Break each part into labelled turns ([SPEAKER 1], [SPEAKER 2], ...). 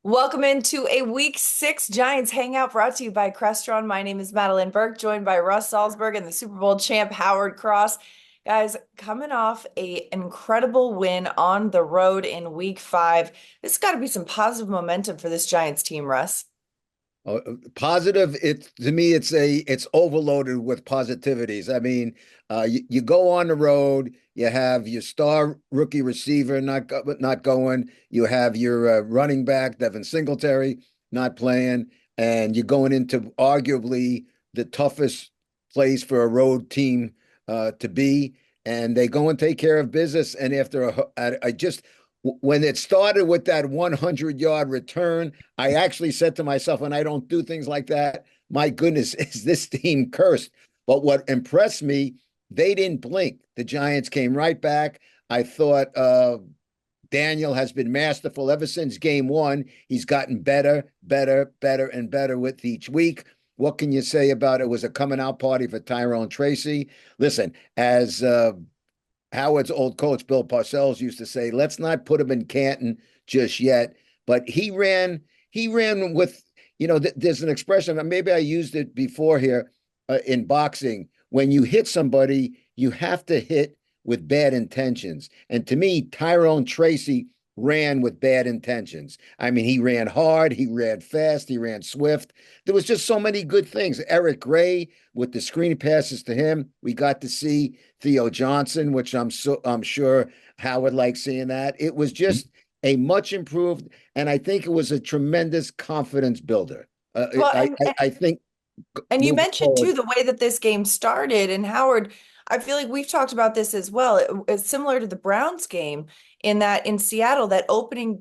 [SPEAKER 1] Welcome into a Week 6 Giants Hangout brought to you by Crestron. My name is Madeline Burke, joined by Russ Salzberg and the Super Bowl champ Howard Cross. Guys, coming off an incredible win on the road in Week 5. This has got to be some positive momentum for this Giants team, Russ.
[SPEAKER 2] Positive. It to me, it's overloaded with positivities. I mean, you go on the road, you have your star rookie receiver not going, you have your running back Devin Singletary not playing, and you're going into arguably the toughest place for a road team to be, and they go and take care of business. And I just when it started with that 100-yard return. I actually said to myself, when I don't do things like that, my goodness, is this team cursed? But what impressed me, they didn't blink. The Giants came right back. I thought Daniel has been masterful ever since game one. He's gotten better, better, better, and better with each week. What can you say about it? It was a coming out party for Tyrone Tracy. Listen, as Howard's old coach, Bill Parcells, used to say, let's not put him in Canton just yet. But he ran with, there's an expression, maybe I used it before here in boxing. When you hit somebody, you have to hit with bad intentions. And to me, Tyrone Tracy ran with bad intentions. I mean, he ran hard, he ran fast, he ran swift. There was just so many good things. Eric Gray with the screen passes to him. We got to see Theo Johnson, which I'm sure Howard likes seeing that. It was just a much improved, and I think it was a tremendous confidence builder.
[SPEAKER 1] Well,
[SPEAKER 2] I think
[SPEAKER 1] and you
[SPEAKER 2] moving
[SPEAKER 1] mentioned too
[SPEAKER 2] forward.
[SPEAKER 1] the way that this game started, and Howard, I feel like we've talked about this as well. It's similar to the Browns game in that in Seattle, that opening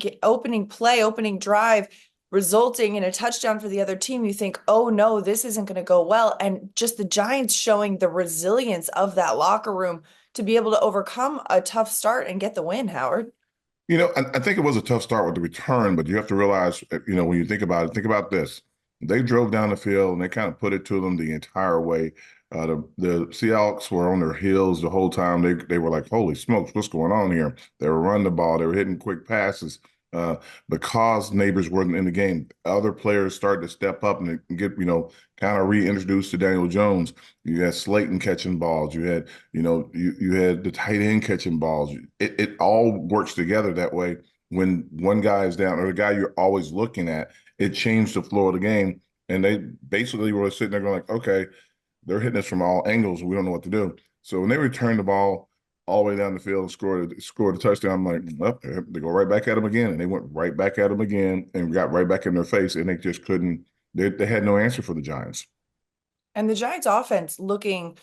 [SPEAKER 1] play, opening drive, resulting in a touchdown for the other team. You think, oh no, this isn't going to go well, and just the Giants showing the resilience of that locker room to be able to overcome a tough start and get the win, Howard.
[SPEAKER 3] I think it was a tough start with the return, but you have to realize, when you think about it, think about this. They drove down the field and they kind of put it to them the entire way. The Seahawks were on their heels the whole time. They were like, holy smokes, what's going on here? They were running the ball. They were hitting quick passes. Because neighbors weren't in the game, other players started to step up and get, kind of reintroduced to Daniel Jones. You had Slayton catching balls. You had, you had the tight end catching balls. It all works together that way. When one guy is down or the guy you're always looking at, it changed the flow of the game. And they basically were sitting there going like, okay, they're hitting us from all angles. We don't know what to do. So when they returned the ball all the way down the field and scored a touchdown, I'm like, well, they go right back at him again. And they went right back at him again and got right back in their face. And they just couldn't, they had no answer for the Giants.
[SPEAKER 1] And the Giants offense looking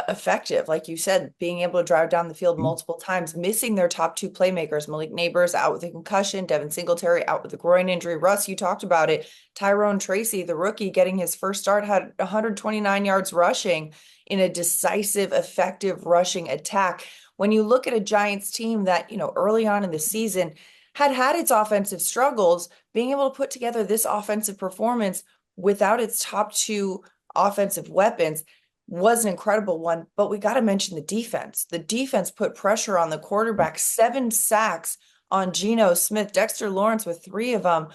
[SPEAKER 1] effective, like you said, being able to drive down the field multiple times, missing their top two playmakers. Malik Neighbors out with a concussion, Devin Singletary out with a groin injury. Russ, you talked about it. Tyrone Tracy, the rookie, getting his first start, had 129 yards rushing in a decisive, effective rushing attack. When you look at a Giants team that, early on in the season had its offensive struggles, being able to put together this offensive performance without its top two offensive weapons was an incredible one. But we got to mention the defense. The defense put pressure on the quarterback, 7 sacks on Geno Smith, Dexter Lawrence with 3 of them.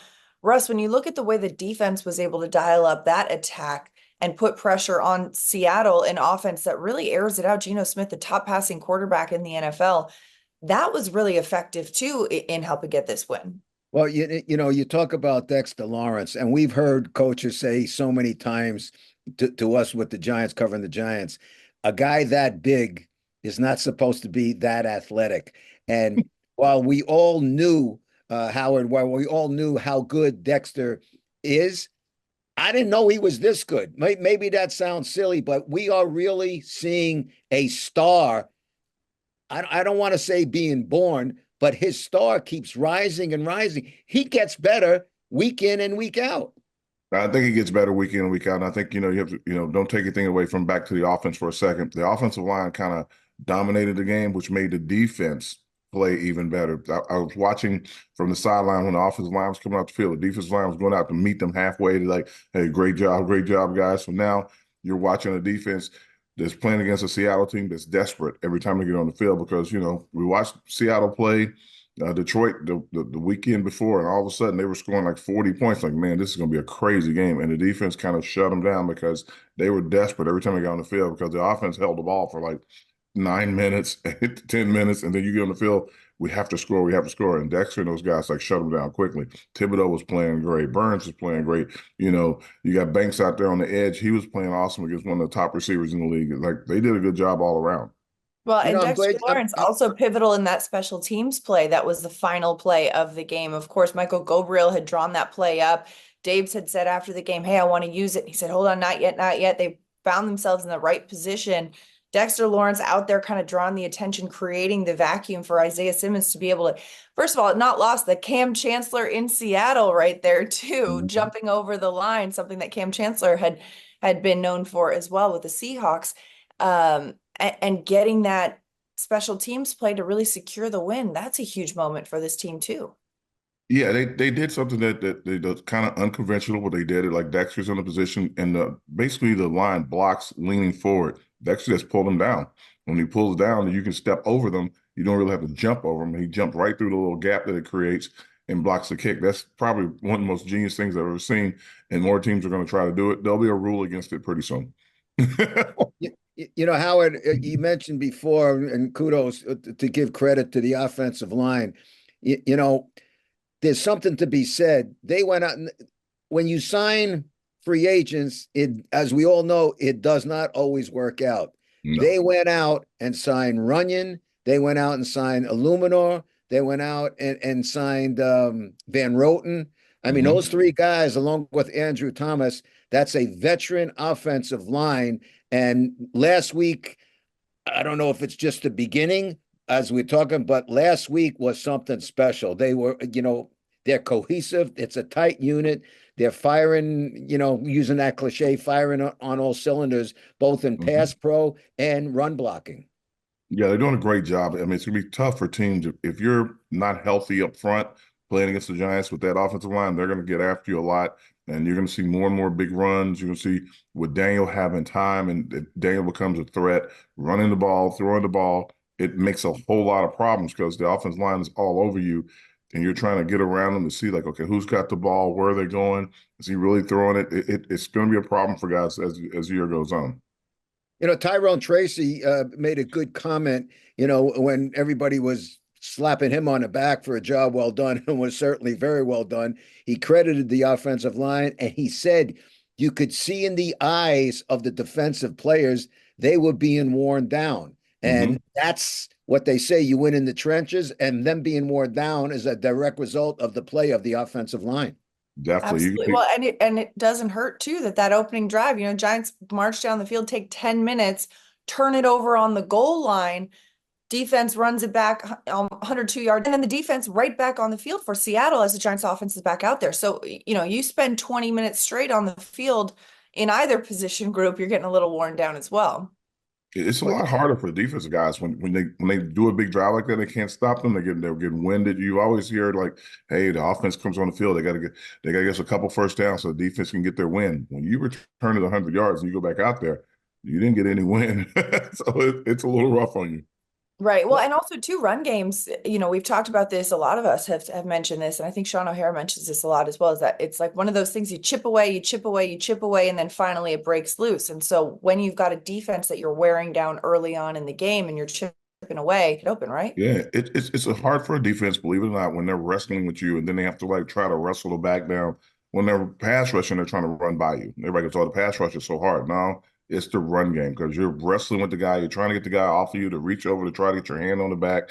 [SPEAKER 1] Russ, when you look at the way the defense was able to dial up that attack and put pressure on Seattle, an offense that really airs it out, Geno Smith, the top passing quarterback in the NFL, that was really effective too in helping get this win.
[SPEAKER 2] Well, you talk about Dexter Lawrence, and we've heard coaches say so many times to us with the Giants covering the Giants, a guy that big is not supposed to be that athletic. And while we all knew, Howard, while we all knew how good Dexter is, I didn't know he was this good. Maybe that sounds silly, but we are really seeing a star. I don't want to say being born, but his star keeps rising and rising. He gets better week in and week out.
[SPEAKER 3] I think he gets better week in and week out. And I think, you have to, don't take anything away from back to the offense for a second. The offensive line kind of dominated the game, which made the defense play even better. I was watching from the sideline when the offensive line was coming out the field. The defensive line was going out to meet them halfway to like, hey, great job, guys. So now you're watching a defense that's playing against a Seattle team that's desperate every time they get on the field because, we watched Seattle play Detroit the weekend before, and all of a sudden they were scoring like 40 points. Like, man, this is going to be a crazy game. And the defense kind of shut them down because they were desperate every time they got on the field because the offense held the ball for like 9 minutes, 10 minutes, and then you get on the field, we have to score, we have to score. And Dexter and those guys like shut them down quickly. Thibodeau was playing great. Burns was playing great. You know, you got Banks out there on the edge. He was playing awesome against one of the top receivers in the league. Like, they did a good job all around.
[SPEAKER 1] Well,
[SPEAKER 2] You know,
[SPEAKER 1] and
[SPEAKER 2] I'm
[SPEAKER 1] Dexter
[SPEAKER 2] glad.
[SPEAKER 1] Lawrence also pivotal in that special teams play. That was the final play of the game. Of course, Michael Gobriel had drawn that play up. Daves had said after the game, "Hey, I want to use it." He said, "Hold on, not yet, not yet." They found themselves in the right position. Dexter Lawrence out there kind of drawing the attention, creating the vacuum for Isaiah Simmons to be able to, first of all, not lost the Cam Chancellor in Seattle right there too,
[SPEAKER 3] Mhm.
[SPEAKER 1] jumping over the line, something that Cam Chancellor had been known for as well with the Seahawks. And getting that special teams play to really secure the win. That's a huge moment for this team too.
[SPEAKER 3] Yeah, they did something that they kind of unconventional, but they did it like Dexter's in a position and basically the line blocks leaning forward. Dexter just pulled him down. When he pulls down, you can step over them. You don't really have to jump over him. He jumped right through the little gap that it creates and blocks the kick. That's probably one of the most genius things I've ever seen. And more teams are going to try to do it. There'll be a rule against it pretty soon.
[SPEAKER 2] You know, Howard, you mentioned before, and kudos to give credit to the offensive line. You know, there's something to be said. They went out and when you sign free agents, as we all know, it does not always work out.
[SPEAKER 3] No.
[SPEAKER 2] They went out and signed Runyon. They went out and signed Illuminor. They went out and signed Van Roten. I mean, those
[SPEAKER 3] Hmm.
[SPEAKER 2] three guys, along with Andrew Thomas, that's a veteran offensive line. And last week, I don't know if it's just the beginning as we're talking, but last week was something special. They were, they're cohesive. It's a tight unit. They're firing, using that cliche, firing on all cylinders, both in
[SPEAKER 3] Hmm.
[SPEAKER 2] pass pro and run blocking.
[SPEAKER 3] Yeah, they're doing a great job. I mean, it's gonna be tough for teams if you're not healthy up front playing against the Giants with that offensive line. They're gonna get after you a lot, and you're gonna see more and more big runs. You're gonna see with Daniel having time, and Daniel becomes a threat, running the ball, throwing the ball. It makes a whole lot of problems because the offensive line is all over you, and you're trying to get around them to see like, okay, who's got the ball? Where are they going? Is he really throwing it? It's going to be a problem for guys as the year goes on.
[SPEAKER 2] Tyrone Tracy made a good comment, when everybody was slapping him on the back for a job well done and was certainly very well done. He credited the offensive line and he said you could see in the eyes of the defensive players they were being worn down.
[SPEAKER 3] Hmm.
[SPEAKER 2] And that's what they say you win in the trenches, and them being worn down is a direct result of the play of the offensive line.
[SPEAKER 3] Definitely.
[SPEAKER 1] Absolutely. Well, and it doesn't hurt too that opening drive, Giants march down the field, take 10 minutes, turn it over on the goal line. Defense runs it back 102 yards, and then the defense right back on the field for Seattle as the Giants offense is back out there. So, you spend 20 minutes straight on the field in either position group, you're getting a little worn down as well.
[SPEAKER 3] It's a lot harder for the defensive guys when they do a big drive like that. They can't stop them. They're getting winded. You always hear like, "Hey, the offense comes on the field. They got to get us a couple first downs so the defense can get their win." When you return it 100 yards and you go back out there, you didn't get any win, so it's a little rough on you.
[SPEAKER 1] Right. Well, and also too, run games, we've talked about this. A lot of us have mentioned this, and I think Sean O'Hara mentions this a lot as well, is that it's like one of those things you chip away, you chip away, you chip away, and then finally it breaks loose. And so when you've got a defense that you're wearing down early on in the game and you're chipping away, it open, right?
[SPEAKER 3] Yeah, it's hard for a defense, believe it or not, when they're wrestling with you and then they have to like try to wrestle the back down. When they're pass rushing, they're trying to run by you. Everybody goes, "Oh, the pass rush is so hard." No, it's the run game because you're wrestling with the guy. You're trying to get the guy off of you to reach over to try to get your hand on the back.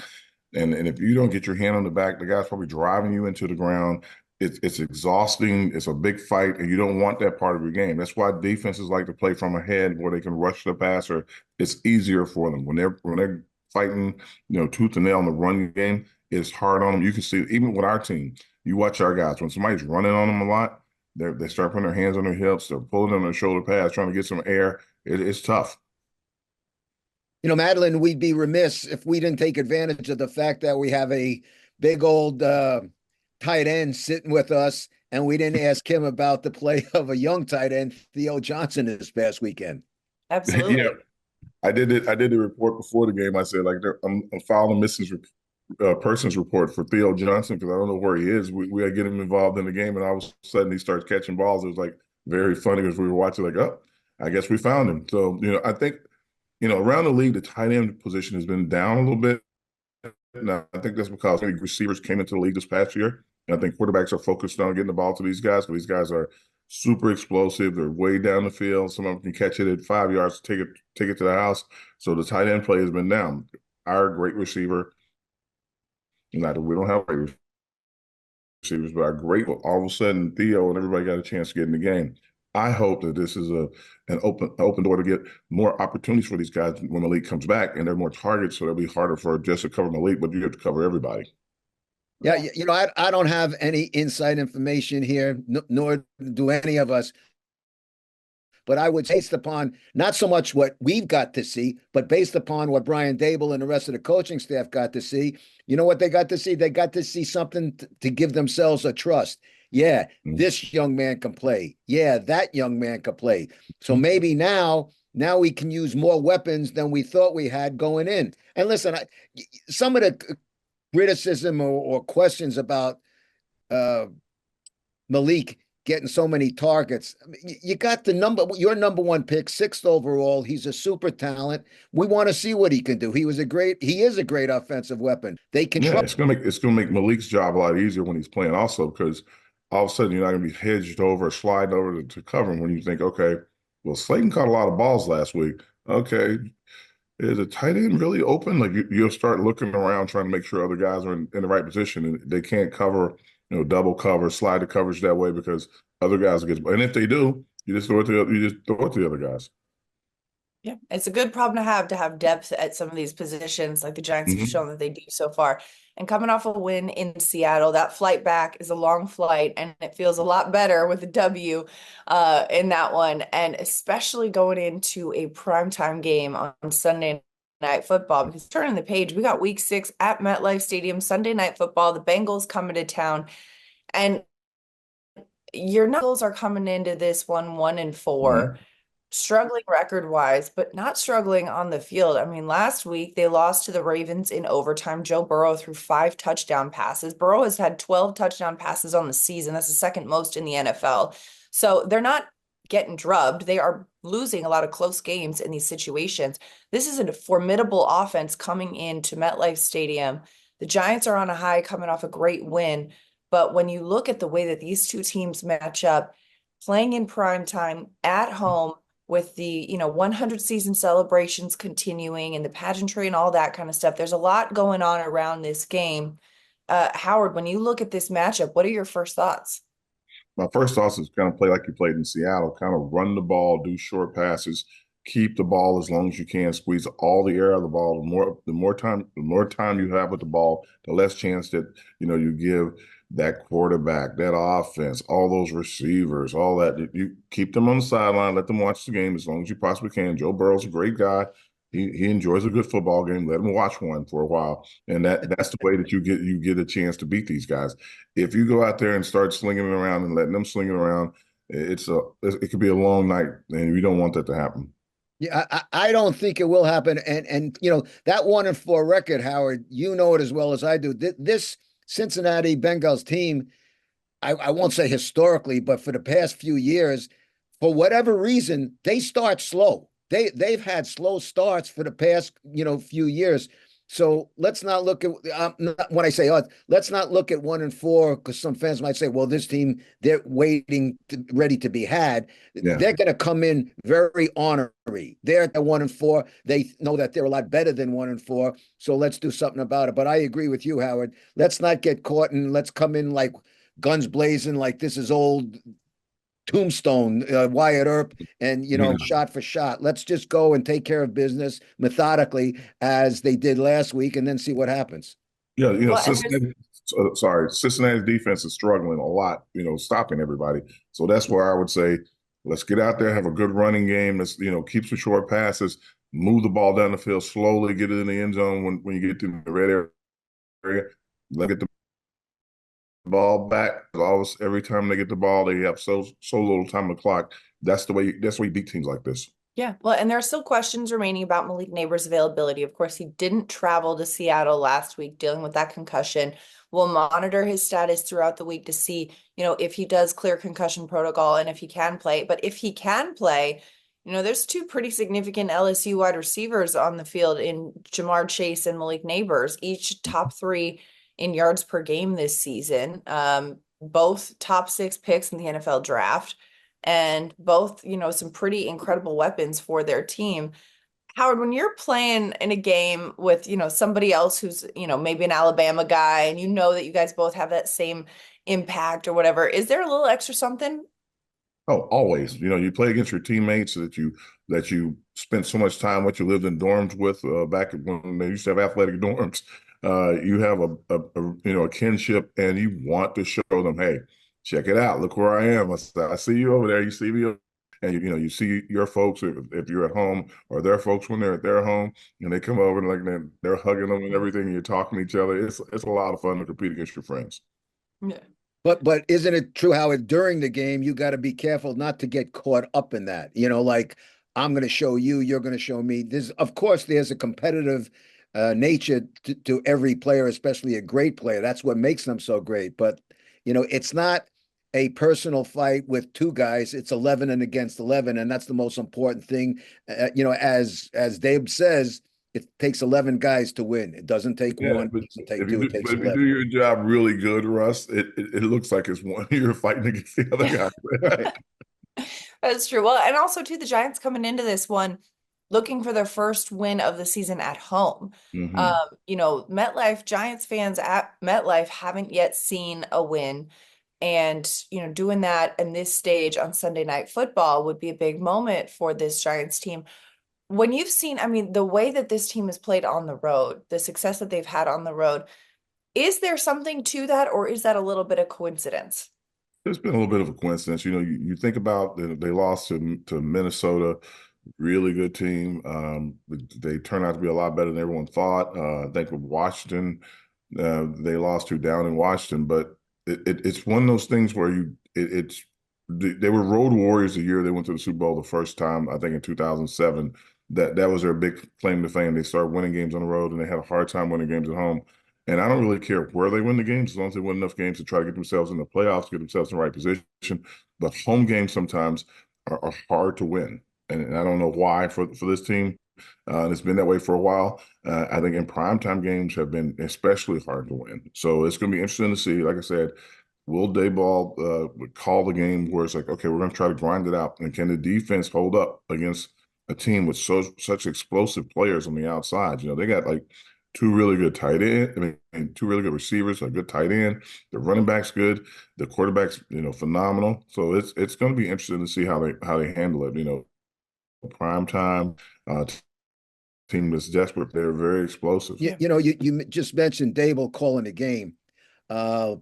[SPEAKER 3] And if you don't get your hand on the back, the guy's probably driving you into the ground. It's exhausting. It's a big fight, and you don't want that part of your game. That's why defenses like to play from ahead where they can rush the passer. It's easier for them when they're fighting, tooth and nail in the run game. It's hard on them. You can see it, even with our team. You watch our guys when somebody's running on them a lot. They start putting their hands on their hips. They're pulling on their shoulder pads, trying to get some air. It's tough.
[SPEAKER 2] Madeline, we'd be remiss if we didn't take advantage of the fact that we have a big old tight end sitting with us, and we didn't ask him about the play of a young tight end, Theo Johnson, this past weekend.
[SPEAKER 3] Yeah,
[SPEAKER 1] Absolutely.
[SPEAKER 3] I did it. I did the report before the game. I said like I'm following missing persons report for Theo Johnson because I don't know where he is. We got to get him involved in the game, and all of a sudden he starts catching balls. It was like very funny because we were watching, like, oh, I guess we found him. So, I think, around the league, the tight end position has been down a little bit. Now, I think that's because many receivers came into the league this past year. And I think quarterbacks are focused on getting the ball to these guys because these guys are super explosive. They're way down the field. Some of them can catch it at 5 yards, take it to the house. So the tight end play has been down. Our great receiver, not that we don't have great receivers, but our great, all of a sudden Theo and everybody got a chance to get in the game. I hope that this is an open door to get more opportunities for these guys when Malik comes back, and there are more targets, so it'll be harder for just to cover Malik, but you have to cover everybody.
[SPEAKER 2] Yeah, I don't have any inside information here, nor do any of us. But I would, based upon not so much what we've got to see, but based upon what Brian Dable and the rest of the coaching staff got to see, you know what they got to see? They got to see something to give themselves a trust. Yeah, this young man can play. Yeah, that young man can play. So maybe now we can use more weapons than we thought we had going in. And listen, some of the criticism or questions about Malik getting so many targets. I mean, you got your number one pick, sixth overall. He's a super talent. We want to see what he can do. He is a great offensive weapon. They can
[SPEAKER 3] Yeah,
[SPEAKER 2] trust.
[SPEAKER 3] it's gonna make Malik's job a lot easier when he's playing also because all of a sudden you're not gonna be hedged over, sliding over to cover him when you think, okay, well, Slayton caught a lot of balls last week. Okay, is a tight end really open? Like you'll start looking around trying to make sure other guys are in the right position and they can't cover, double cover, slide the coverage that way because other guys get. And if they do, you just throw it to the other guys.
[SPEAKER 1] Yeah, it's a good problem to have depth at some of these positions, like the Giants have
[SPEAKER 3] Mm-hmm.
[SPEAKER 1] shown that they do so far. And coming off a win in Seattle, that flight back is a long flight, and it feels a lot better with a W in that one. And especially going into a primetime game on Sunday Night Football, because turning the page, we got week 6 at MetLife Stadium, Sunday Night Football. The Bengals coming to town, and your Knuckles are coming into this one 1-4,
[SPEAKER 3] Mm-hmm.
[SPEAKER 1] struggling record wise, but not struggling on the field. I mean, last week they lost to the Ravens in overtime. Joe Burrow threw 5 touchdown passes. Burrow has had 12 touchdown passes on the season. That's the second most in the NFL. So they're not getting drubbed. They are losing a lot of close games in these situations. This is a formidable offense coming into MetLife Stadium. The Giants are on a high coming off a great win. But when you look at the way that these two teams match up, playing in prime time at home, with the 100 season celebrations continuing and the pageantry and all that kind of stuff, there's a lot going on around this game. Howard, when you look at this matchup, what are your first thoughts?
[SPEAKER 3] My first thought is kind of play like you played in Seattle, kind of run the ball, do short passes, keep the ball as long as you can, squeeze all the air out of the ball. The more time you have with the ball, the less chance that you give that quarterback, that offense, all those receivers, all that. You keep them on the sideline, let them watch the game as long as you possibly can. Joe Burrow's a great guy. He enjoys a good football game. Let him watch one for a while, and that's the way that you get a chance to beat these guys. If you go out there and start slinging it around and letting them sling it around, it could be a long night, and we don't want that to happen.
[SPEAKER 2] Yeah, I don't think it will happen. And that 1-4 record, Howard, you know it as well as I do. This Cincinnati Bengals team, I won't say historically, but for the past few years, for whatever reason, they start slow. They've had slow starts for the past few years. So let's not look at when I say let's not look at 1-4 because some fans might say, well, this team they're ready to be had.
[SPEAKER 3] Yeah.
[SPEAKER 2] They're going to come in very ornery. They're at the 1-4. They know that they're a lot better than 1-4. So let's do something about it. But I agree with you, Howard. Let's not get caught and let's come in like guns blazing, like this is old Tombstone, Wyatt Earp, and
[SPEAKER 3] Yeah.
[SPEAKER 2] shot for shot. Let's just go and take care of business methodically as they did last week, and then see what happens.
[SPEAKER 3] Yeah,
[SPEAKER 1] Well, and
[SPEAKER 3] Cincinnati's defense is struggling a lot, stopping everybody. So that's where I would say, let's get out there, have a good running game. Let's, keep some short passes, move the ball down the field slowly, get it in the end zone when you get to the red area. Let get the ball back. Always, every time they get the ball, they have so little time on the clock. That's the way you beat teams like this.
[SPEAKER 1] Yeah, well, and there are still questions remaining about Malik Neighbors' availability. Of course, he didn't travel to Seattle last week dealing with that concussion. We'll monitor his status throughout the week to see, if he does clear concussion protocol and if he can play. But if he can play, there's two pretty significant LSU wide receivers on the field in Jamar Chase and Malik Neighbors, each top three in yards per game this season. Both top six picks in the NFL draft and both, some pretty incredible weapons for their team. Howard, when you're playing in a game with, somebody else who's, maybe an Alabama guy, and that you guys both have that same impact or whatever, is there a little extra something?
[SPEAKER 3] Oh, always. You play against your teammates that you spent so much time with, you lived in dorms with back when they used to have athletic dorms. You have a kinship, and you want to show them, hey, check it out. Look where I am. I see you over there. You see me, and you see your folks if you're at home, or their folks when they're at their home, and they come over and like they're hugging them and everything, and you're talking to each other. It's a lot of fun to compete against your friends.
[SPEAKER 1] Yeah.
[SPEAKER 2] But isn't it true, Howard, during the game, you got to be careful not to get caught up in that? Like I'm going to show you, you're going to show me. Of course, there's a competitive nature to every player, especially a great player. That's what makes them so great. But, it's not a personal fight with two guys. It's 11 and against 11. And that's the most important thing. As Dave says, it takes 11 guys to win. It doesn't take
[SPEAKER 3] Yeah,
[SPEAKER 2] one,
[SPEAKER 3] but
[SPEAKER 2] it doesn't take
[SPEAKER 3] if you
[SPEAKER 2] two,
[SPEAKER 3] do,
[SPEAKER 2] it takes
[SPEAKER 3] but if you do
[SPEAKER 2] 11.
[SPEAKER 3] your job really good, Russ, it looks like it's one you're fighting against the other guy.
[SPEAKER 2] Right.
[SPEAKER 1] That's true. Well, and also too, the Giants coming into this one looking for their first win of the season at home.
[SPEAKER 3] Hmm.
[SPEAKER 1] MetLife, Giants fans at MetLife haven't yet seen a win. And, doing that in this stage on Sunday Night Football would be a big moment for this Giants team. When you've seen, I mean, the way that this team has played on the road, the success that they've had on the road, is there something to that, or is that a little bit of coincidence?
[SPEAKER 3] It's been a little bit of a coincidence. You think about they lost to Minnesota, really good team. They turned out to be a lot better than everyone thought. I think with Washington, they lost to down in Washington, but it's one of those things where they were road warriors the year they went to the Super Bowl the first time, I think in 2007. That was their big claim to fame. They started winning games on the road, and they had a hard time winning games at home. And I don't really care where they win the games, as long as they win enough games to try to get themselves in the playoffs, get themselves in the right position. But home games sometimes are hard to win. And I don't know why for this team. It's been that way for a while. I think in primetime games have been especially hard to win. So it's going to be interesting to see. Like I said, will Dayball call the game where it's like, okay, we're going to try to grind it out, and can the defense hold up against a team with such explosive players on the outside? They got like two really good tight end, two really good receivers, a good tight end. The running back's good, the quarterback's phenomenal. So it's going to be interesting to see how they handle it. Prime time team that's desperate. They're very explosive.
[SPEAKER 2] You, you know, you just mentioned Dable calling the game. Uh,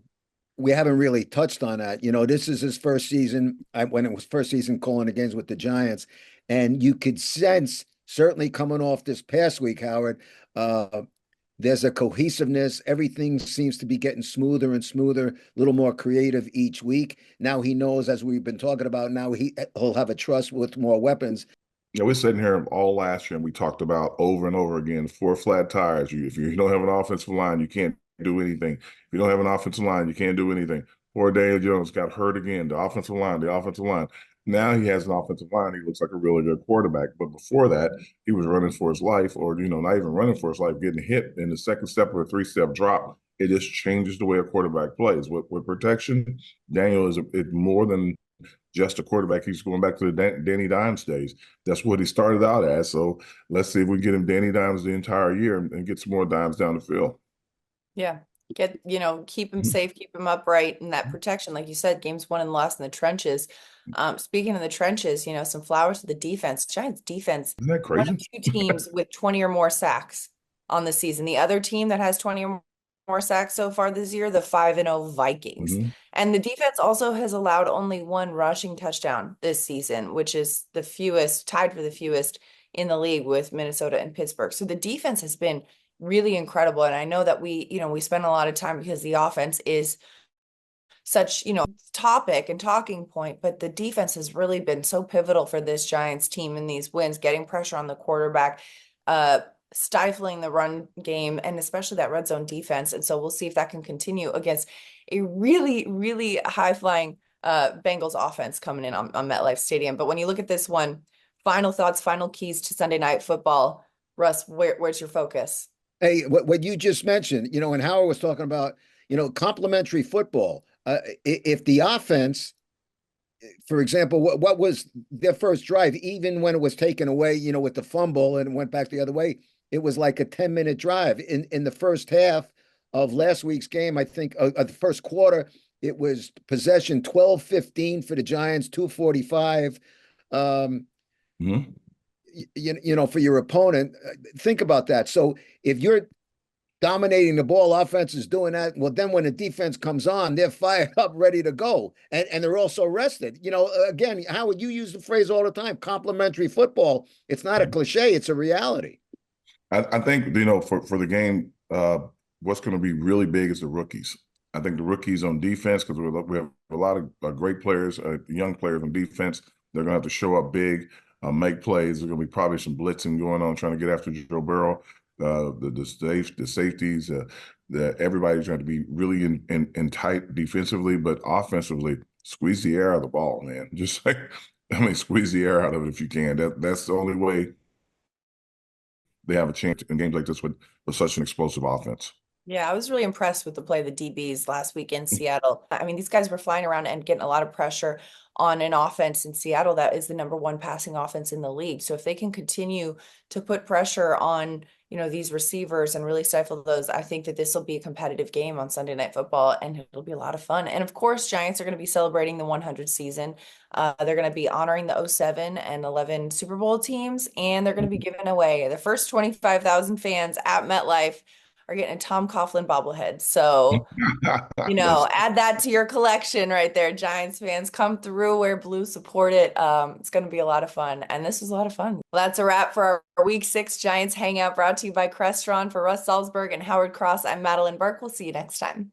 [SPEAKER 2] we haven't really touched on that. This is his first season, when it was first season calling the games with the Giants, and you could sense, certainly coming off this past week, Howard, there's a cohesiveness. Everything seems to be getting smoother and smoother, a little more creative each week. Now he knows, as we've been talking about, now he'll have a trust with more weapons.
[SPEAKER 3] We're sitting here all last year, and we talked about over and over again, four flat tires. If you don't have an offensive line, you can't do anything. If you don't have an offensive line, you can't do anything. Poor Daniel Jones got hurt again. The offensive line, the offensive line. Now he has an offensive line. He looks like a really good quarterback. But before that, he was running for his life, or not even running for his life, getting hit in the second step or a three-step drop. It just changes the way a quarterback plays. With protection, Daniel is more than just a quarterback. He's going back to the Danny Dimes days. That's what he started out as. So let's see if we can get him Danny Dimes the entire year and get some more dimes down the field.
[SPEAKER 1] Yeah. Keep him safe, keep him upright, and that protection, like you said, games won and lost in the trenches. Speaking of the trenches, some flowers to the defense. Giants defense,
[SPEAKER 3] Isn't that
[SPEAKER 1] one of
[SPEAKER 3] crazy?
[SPEAKER 1] two teams with 20 or more sacks on the season. The other team that has 20 or more sacks so far this year, the 5-0 Vikings.
[SPEAKER 3] Mm-hmm.
[SPEAKER 1] And the defense also has allowed only one rushing touchdown this season, which is the fewest, tied for the fewest in the league with Minnesota and Pittsburgh. So the defense has been really incredible. And I know that we spend a lot of time because the offense is such, topic and talking point, but the defense has really been so pivotal for this Giants team in these wins, getting pressure on the quarterback, stifling the run game, and especially that red zone defense. And so we'll see if that can continue against a really, really high flying Bengals offense coming in on MetLife Stadium. But when you look at this one, final thoughts, final keys to Sunday Night Football. Russ, where's your focus?
[SPEAKER 2] Hey, what you just mentioned, and Howard was talking about, complementary football. If the offense, for example, what was their first drive, even when it was taken away, with the fumble and went back the other way, it was like a 10-minute drive. In the first half of last week's game, I think the first quarter, it was possession 12-15 for the Giants, 2:45.
[SPEAKER 3] Mhm.
[SPEAKER 2] For your opponent. Think about that. So if you're dominating the ball, offense is doing that. Well, then when the defense comes on, they're fired up, ready to go. And they're also rested. Again, Howard, you use the phrase all the time, complementary football. It's not a cliche, it's a reality.
[SPEAKER 3] I think, for the game, what's going to be really big is the rookies. I think the rookies on defense, because we have a lot of great players, young players on defense. They're going to have to show up big, make plays. There's going to be probably some blitzing going on, trying to get after Joe Burrow. The safeties, everybody's going to be really in tight defensively, but offensively, squeeze the air out of the ball, man. Just like, squeeze the air out of it if you can. That's the only way they have a chance in games like this with such an explosive offense.
[SPEAKER 1] Yeah, I was really impressed with the play of the DBs last week in Seattle. I mean, these guys were flying around and getting a lot of pressure on an offense in Seattle that is the #1 passing offense in the league. So if they can continue to put pressure on, these receivers and really stifle those, I think that this will be a competitive game on Sunday Night Football, and it'll be a lot of fun. And of course, Giants are going to be celebrating the 100 season. They're going to be honoring the 07 and 11 Super Bowl teams, and they're going to be giving away the first 25,000 fans at MetLife are getting a Tom Coughlin bobblehead. So, add that to your collection right there. Giants fans, come through, wear blue, support it. It's going to be a lot of fun. And this was a lot of fun. Well, that's a wrap for our Week 6 Giants Hangout, brought to you by Crestron. For Russ Salzberg and Howard Cross, I'm Madeline Burke. We'll see you next time.